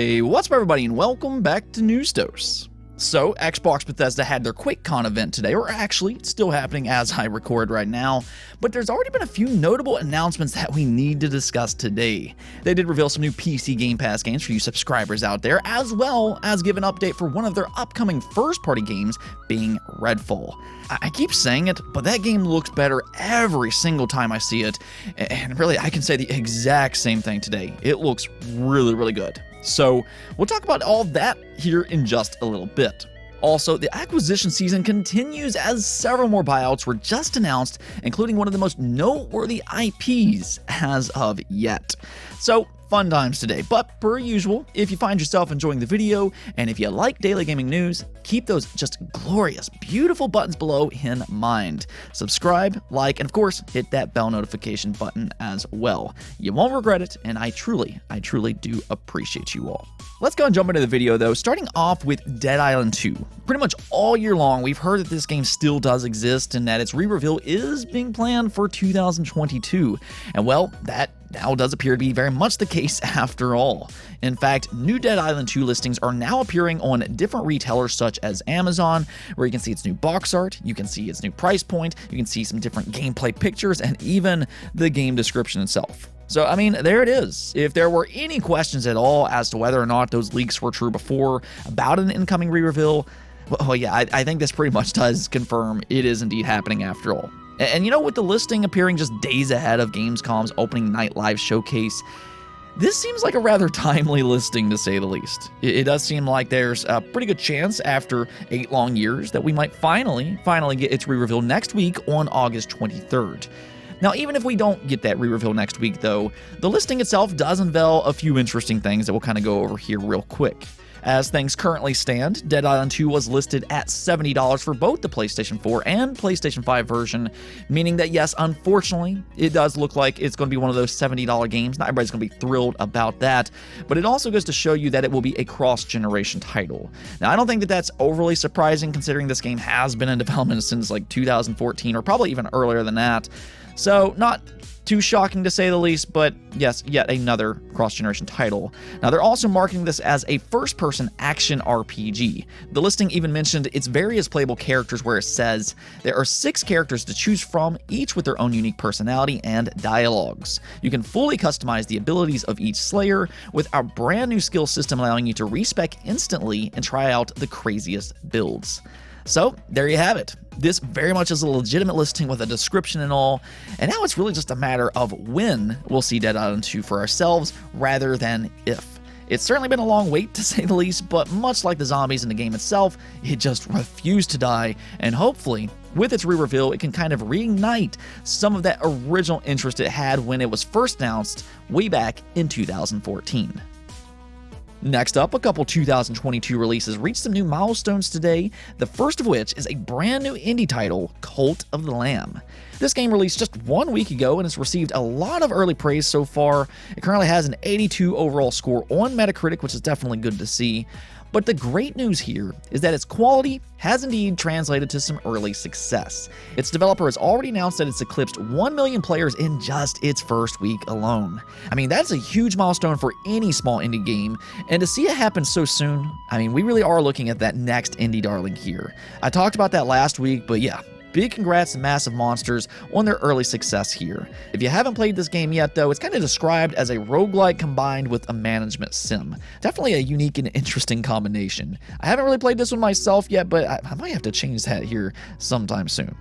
Hey, what's up everybody and welcome back to News Dose. So, Xbox Bethesda had their QuakeCon event today, or actually, it's still happening as I record right now, but there's already been a few notable announcements that we need to discuss today. They did reveal some new PC Game Pass games for you subscribers out there, as well as give an update for one of their upcoming first-party games, being Redfall. I keep saying it, but that game looks better every single time I see it, and really, I can say the exact same thing today. It looks really, really good. So, we'll talk about all that here in just a little bit. Also, the acquisition season continues as several more buyouts were just announced, including one of the most noteworthy IPs as of yet. So, fun times today, but per usual, if you find yourself enjoying the video, and if you like daily gaming news, keep those just glorious, beautiful buttons below in mind. Subscribe, like, and of course, hit that bell notification button as well. You won't regret it, and I truly do appreciate you all. Let's go and jump into the video though, starting off with Dead Island 2. Pretty much all year long, we've heard that this game still does exist and that its re-reveal is being planned for 2022. And well, that now does appear to be very much the case after all. In fact, new Dead Island 2 listings are now appearing on different retailers such as Amazon, where you can see its new box art, you can see its new price point, you can see some different gameplay pictures, and even the game description itself. So, I mean, there it is. If there were any questions at all as to whether or not those leaks were true before about an incoming re-reveal, well, yeah, I think this pretty much does confirm it is indeed happening after all. And you know, with the listing appearing just days ahead of Gamescom's opening night live showcase, this seems like a rather timely listing to say the least. It does seem like there's a pretty good chance after 8 long years that we might finally get its re-reveal next week on August 23rd. Now, even if we don't get that re-reveal next week though, the listing itself does unveil a few interesting things that we'll kind of go over here real quick. As things currently stand, Dead Island 2 was listed at $70 for both the PlayStation 4 and PlayStation 5 version, meaning that yes, unfortunately, it does look like it's going to be one of those $70 games. Not everybody's going to be thrilled about that, but it also goes to show you that it will be a cross-generation title. Now, I don't think that that's overly surprising considering this game has been in development since like 2014 or probably even earlier than that. So, not too shocking to say the least, but yes, yet another cross-generation title. Now, they're also marketing this as a first-person action RPG. The listing even mentioned its various playable characters, where it says there are 6 characters to choose from, each with their own unique personality and dialogues. You can fully customize the abilities of each Slayer, with our brand new skill system allowing you to respec instantly and try out the craziest builds. So, there you have it. This very much is a legitimate listing with a description and all, and now it's really just a matter of when we'll see Dead Island 2 for ourselves, rather than if. It's certainly been a long wait, to say the least, but much like the zombies in the game itself, it just refused to die, and hopefully, with its re-reveal, it can kind of reignite some of that original interest it had when it was first announced way back in 2014. Next up, a couple 2022 releases reached some new milestones today, the first of which is a brand new indie title, Cult of the Lamb. This game released just 1 week ago and has received a lot of early praise so far. It currently has an 82 overall score on Metacritic, which is definitely good to see. But the great news here is that its quality has indeed translated to some early success. Its developer has already announced that it's eclipsed 1 million players in just its first week alone. I mean, that's a huge milestone for any small indie game, and to see it happen so soon, I mean, we really are looking at that next indie darling here. I talked about that last week, but yeah. Big congrats to Massive Monsters on their early success here. If you haven't played this game yet though, it's kind of described as a roguelike combined with a management sim. Definitely a unique and interesting combination. I haven't really played this one myself yet, but I might have to change that here sometime soon.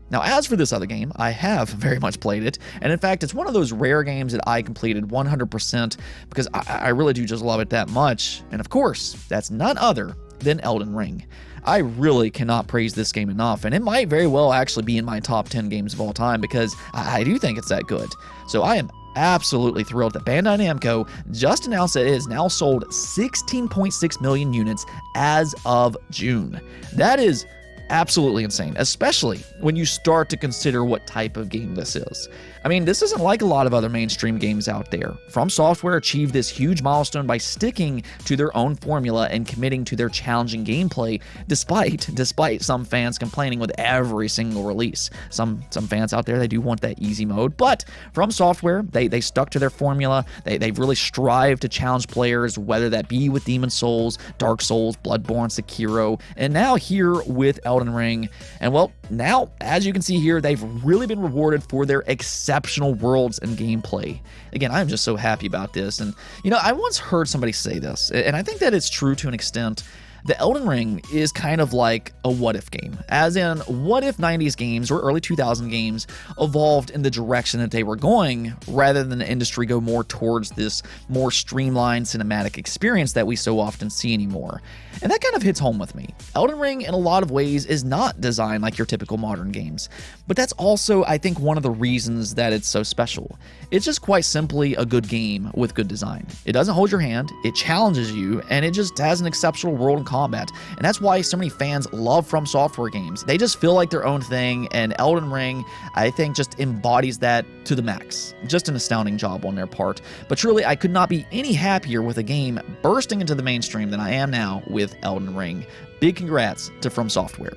Now, as for this other game, I have very much played it, and in fact, it's one of those rare games that I completed 100% because I really do just love it that much, and of course, that's none other than Elden Ring. I really cannot praise this game enough, and it might very well actually be in my top 10 games of all time because I do think it's that good. So I am absolutely thrilled that Bandai Namco just announced that it has now sold 16.6 million units as of June. That is absolutely insane, especially when you start to consider what type of game this is. I mean, this isn't like a lot of other mainstream games out there. From Software achieved this huge milestone by sticking to their own formula and committing to their challenging gameplay, despite some fans complaining with every single release. Some fans out there, they do want that easy mode, but From Software, they stuck to their formula. They've really strived to challenge players, whether that be with Demon's Souls, Dark Souls, Bloodborne, Sekiro, and now here with Elden Ring. And well, now, as you can see here, they've really been rewarded for their exceptional worlds and gameplay. Again, I'm just so happy about this. And, you know, I once heard somebody say this, and I think that it's true to an extent. The Elden Ring is kind of like a what-if game, as in, what if 90s games or early 2000 games evolved in the direction that they were going, rather than the industry go more towards this more streamlined cinematic experience that we so often see anymore. And that kind of hits home with me. Elden Ring, in a lot of ways, is not designed like your typical modern games, but that's also, I think, one of the reasons that it's so special. It's just quite simply a good game with good design. It doesn't hold your hand, it challenges you, and it just has an exceptional world and combat. And that's why so many fans love From Software games. They just feel like their own thing, and Elden Ring, I think, just embodies that to the max. Just an astounding job on their part. But truly, I could not be any happier with a game bursting into the mainstream than I am now with Elden Ring. Big congrats to From Software.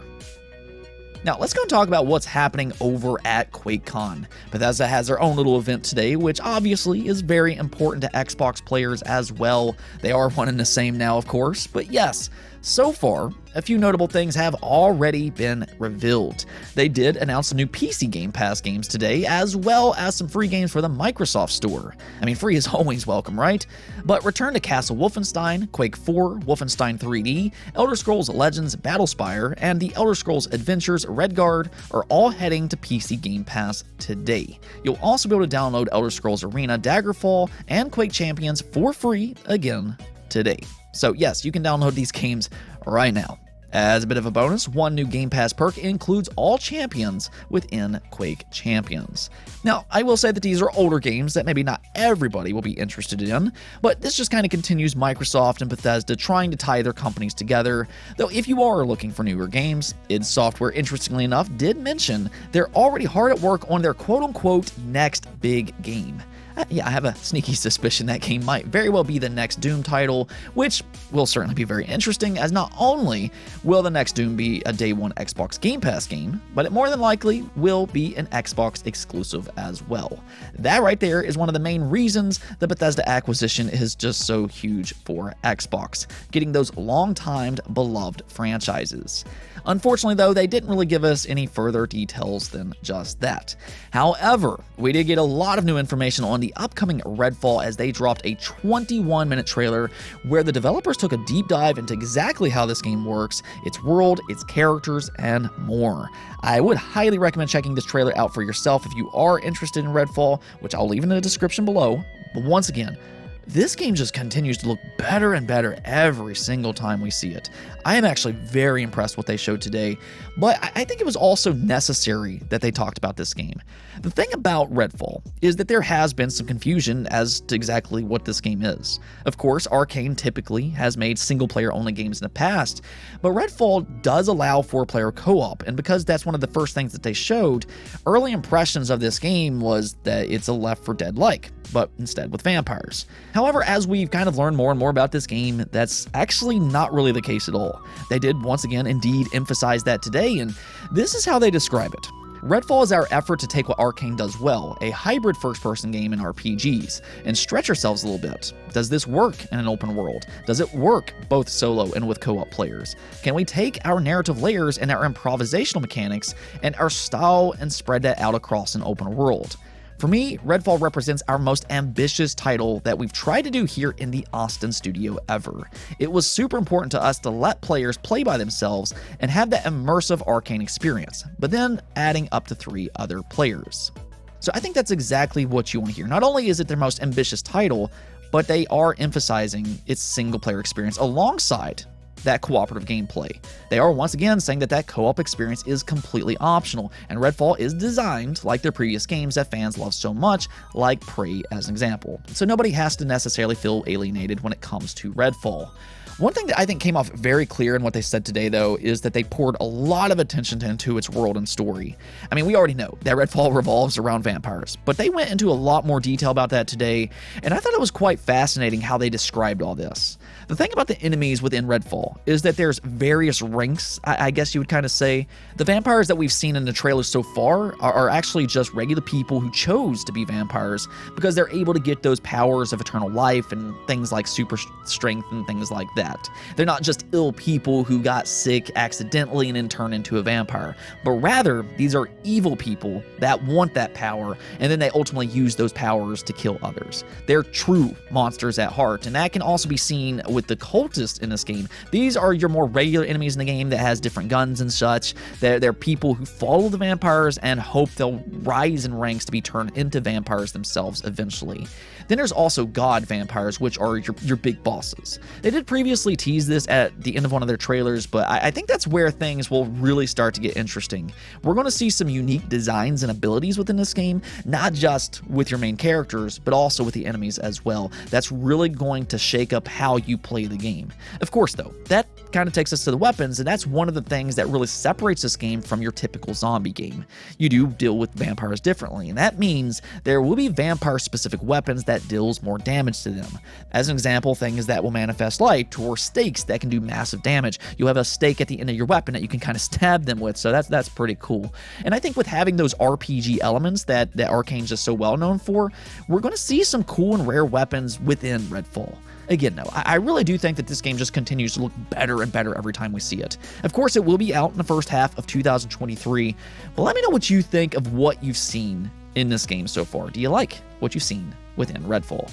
Now, let's go and talk about what's happening over at QuakeCon. Bethesda has their own little event today, which obviously is very important to Xbox players as well. They are one and the same now, of course, but yes, so far, a few notable things have already been revealed. They did announce some new PC Game Pass games today, as well as some free games for the Microsoft Store. I mean, free is always welcome, right? But Return to Castle Wolfenstein, Quake 4, Wolfenstein 3D, Elder Scrolls Legends Battlespire, and the Elder Scrolls Adventures Redguard are all heading to PC Game Pass today. You'll also be able to download Elder Scrolls Arena Daggerfall and Quake Champions for free again today. So yes, you can download these games right now. As a bit of a bonus, one new Game Pass perk includes all champions within Quake Champions. Now, I will say that these are older games that maybe not everybody will be interested in, but this just kind of continues Microsoft and Bethesda trying to tie their companies together. Though if you are looking for newer games, id Software, interestingly enough, did mention they're already hard at work on their quote-unquote next big game. Yeah, I have a sneaky suspicion that game might very well be the next Doom title, which will certainly be very interesting, as not only will the next Doom be a day one Xbox Game Pass game, but it more than likely will be an Xbox exclusive as well. That right there is one of the main reasons the Bethesda acquisition is just so huge for Xbox, getting those long-timed beloved franchises. Unfortunately, though, they didn't really give us any further details than just that. However, we did get a lot of new information on the upcoming Redfall, as they dropped a 21-minute trailer where the developers took a deep dive into exactly how this game works, its world, its characters, and more. I would highly recommend checking this trailer out for yourself if you are interested in Redfall, which I'll leave in the description below. But once again, this game just continues to look better and better every single time we see it. I am actually very impressed with what they showed today, but I think it was also necessary that they talked about this game. The thing about Redfall is that there has been some confusion as to exactly what this game is. Of course, Arcane typically has made single-player only games in the past, but Redfall does allow 4-player co-op, and because that's one of the first things that they showed, early impressions of this game was that it's a Left 4 Dead-like, but instead with vampires. However, as we've kind of learned more and more about this game, that's actually not really the case at all. They did once again indeed emphasize that today, and this is how they describe it. Redfall is our effort to take what Arcane does well, a hybrid first-person game in RPGs, and stretch ourselves a little bit. Does this work in an open world? Does it work both solo and with co-op players? Can we take our narrative layers and our improvisational mechanics and our style and spread that out across an open world? For me, Redfall represents our most ambitious title that we've tried to do here in the Austin studio ever. It was super important to us to let players play by themselves and have that immersive Arcane experience, but then adding up to 3 other players. So I think that's exactly what you want to hear. Not only is it their most ambitious title, but they are emphasizing its single-player experience alongside that cooperative gameplay. They are once again saying that that co-op experience is completely optional, and Redfall is designed like their previous games that fans love so much, like Prey as an example. So nobody has to necessarily feel alienated when it comes to Redfall. One thing that I think came off very clear in what they said today, though, is that they poured a lot of attention into its world and story. I mean, we already know that Redfall revolves around vampires, but they went into a lot more detail about that today, and I thought it was quite fascinating how they described all this. The thing about the enemies within Redfall is that there's various ranks, I guess you would kind of say. The vampires that we've seen in the trailers so far are actually just regular people who chose to be vampires because they're able to get those powers of eternal life and things like super strength and things like that. They're not just ill people who got sick accidentally and then turned into a vampire, but rather these are evil people that want that power and then they ultimately use those powers to kill others. They're true monsters at heart, and that can also be seen with the cultists in this game. These are your more regular enemies in the game that has different guns and such. They're people who follow the vampires and hope they'll rise in ranks to be turned into vampires themselves eventually. Then there's also god vampires, which are your big bosses. They did previously tease this at the end of one of their trailers, but I think that's where things will really start to get interesting. We're going to see some unique designs and abilities within this game, not just with your main characters, but also with the enemies as well. That's really going to shake up how you play the game. Of course, though, that kind of takes us to the weapons, and that's one of the things that really separates this game from your typical zombie game. You do deal with vampires differently, and that means there will be vampire-specific weapons that deals more damage to them. As an example, things that will manifest light or stakes that can do massive damage. You'll have a stake at the end of your weapon that you can kind of stab them with, so that's pretty cool. And I think with having those RPG elements that Arcane's just so well known for, we're going to see some cool and rare weapons within Redfall. Again, though, I really do think that this game just continues to look better and better every time we see it. Of course, it will be out in the first half of 2023, but let me know what you think of what you've seen in this game so far. Do you like what you've seen within Redfall?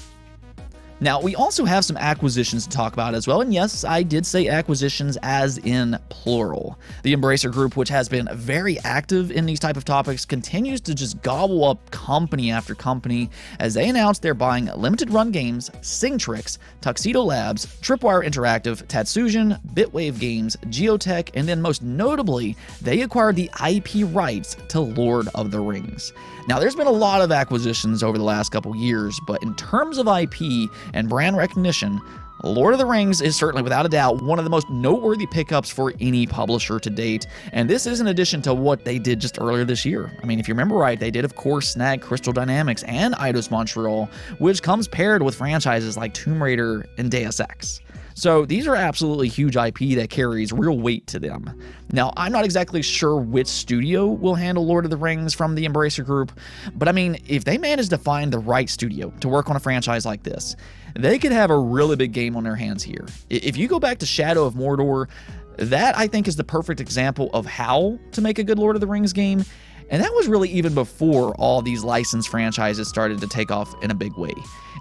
Now, we also have some acquisitions to talk about as well, and yes, I did say acquisitions as in plural. The Embracer Group, which has been very active in these type of topics, continues to just gobble up company after company as they announce they're buying Limited Run Games, Singtrix, Tuxedo Labs, Tripwire Interactive, Tatsugen, Bitwave Games, Geotech, and then most notably, they acquired the IP rights to Lord of the Rings. Now, there's been a lot of acquisitions over the last couple years, but in terms of IP and brand recognition, Lord of the Rings is certainly without a doubt one of the most noteworthy pickups for any publisher to date, and this is in addition to what they did just earlier this year. I mean, if you remember right, they did of course snag Crystal Dynamics and Eidos Montreal, which comes paired with franchises like Tomb Raider and Deus Ex. So these are absolutely huge IP that carries real weight to them. Now, I'm not exactly sure which studio will handle Lord of the Rings from the Embracer Group, but I mean, if they manage to find the right studio to work on a franchise like this, they could have a really big game on their hands here. If you go back to Shadow of Mordor, that I think is the perfect example of how to make a good Lord of the Rings game. And that was really even before all these licensed franchises started to take off in a big way.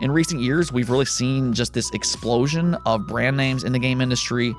In recent years, we've really seen just this explosion of brand names in the game industry.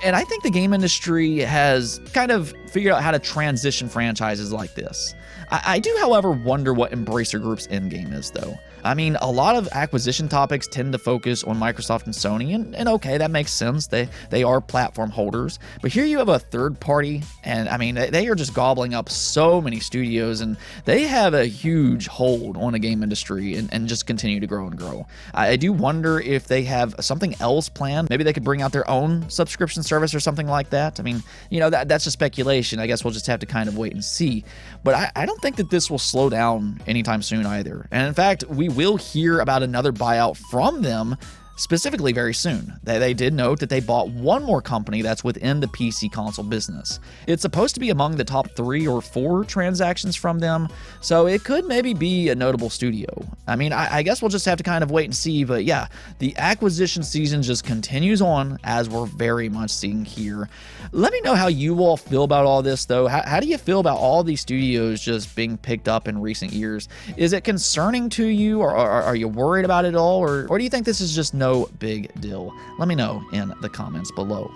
And I think the game industry has kind of figured out how to transition franchises like this. I do, however, wonder what Embracer Group's endgame is, though. I mean, a lot of acquisition topics tend to focus on Microsoft and Sony, and okay, that makes sense. They are platform holders. But here you have a third party, and I mean, they are just gobbling up so many studios, and they have a huge hold on the game industry and just continue to grow and grow. I do wonder if they have something else planned. Maybe they could bring out their own subscription service or something like that. I mean, you know, that's just speculation. I guess we'll just have to kind of wait and see. But I don't think that this will slow down anytime soon either. And in fact, we will hear about another buyout from them specifically very soon. They did note that they bought one more company that's within the PC console business. It's supposed to be among the top 3 or 4 transactions from them, so it could maybe be a notable studio. I mean, I guess we'll just have to kind of wait and see, but yeah, the acquisition season just continues on as we're very much seeing here. Let me know how you all feel about all this, though. How do you feel about all these studios just being picked up in recent years? Is it concerning to you, or are you worried about it all, or do you think this is just no big deal? Let me know in the comments below.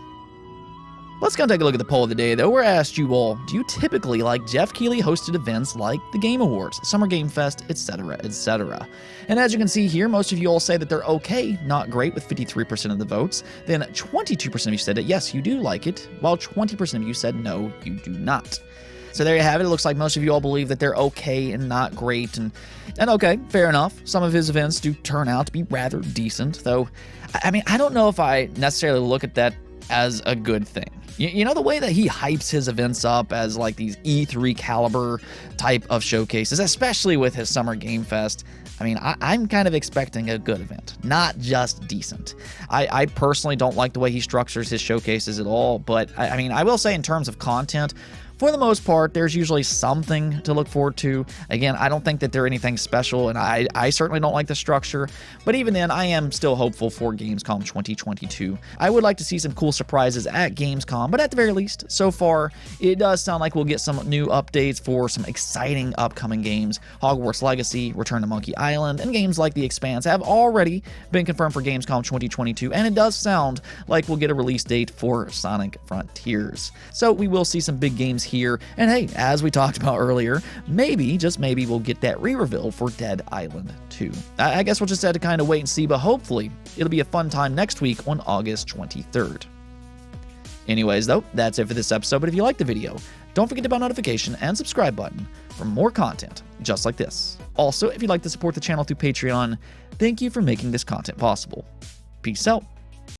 Let's go take a look at the poll of the day, though. We're asked you all, do you typically like Geoff Keighley hosted events like the Game Awards, Summer Game Fest, etc., etc.? And as you can see here, most of you all say that they're okay, not great, with 53% of the votes. Then 22% of you said that yes, you do like it, while 20% of you said no, you do not. So there you have it. It looks like most of you all believe that they're okay and not great. And okay, fair enough. Some of his events do turn out to be rather decent, though. I mean, I don't know if I necessarily look at that as a good thing. You know, the way that he hypes his events up as like these E3 caliber type of showcases, especially with his Summer Game Fest. I mean, I'm kind of expecting a good event, not just decent. I personally don't like the way he structures his showcases at all, but I mean, I will say in terms of content, for the most part, there's usually something to look forward to. Again, I don't think that they're anything special, and I certainly don't like the structure, but even then, I am still hopeful for Gamescom 2022. I would like to see some cool surprises at Gamescom, but at the very least, so far, it does sound like we'll get some new updates for some exciting upcoming games. Hogwarts Legacy, Return to Monkey Island, and games like The Expanse have already been confirmed for Gamescom 2022, and it does sound like we'll get a release date for Sonic Frontiers. So we will see some big games here, and hey, as we talked about earlier, maybe, just maybe, we'll get that re-reveal for Dead Island 2. I guess we'll just have to kind of wait and see, but hopefully it'll be a fun time next week on August 23rd. Anyways, though, that's it for this episode, but if you liked the video, don't forget to bell notification and subscribe button for more content just like this. Also, if you'd like to support the channel through Patreon, thank you for making this content possible. Peace out.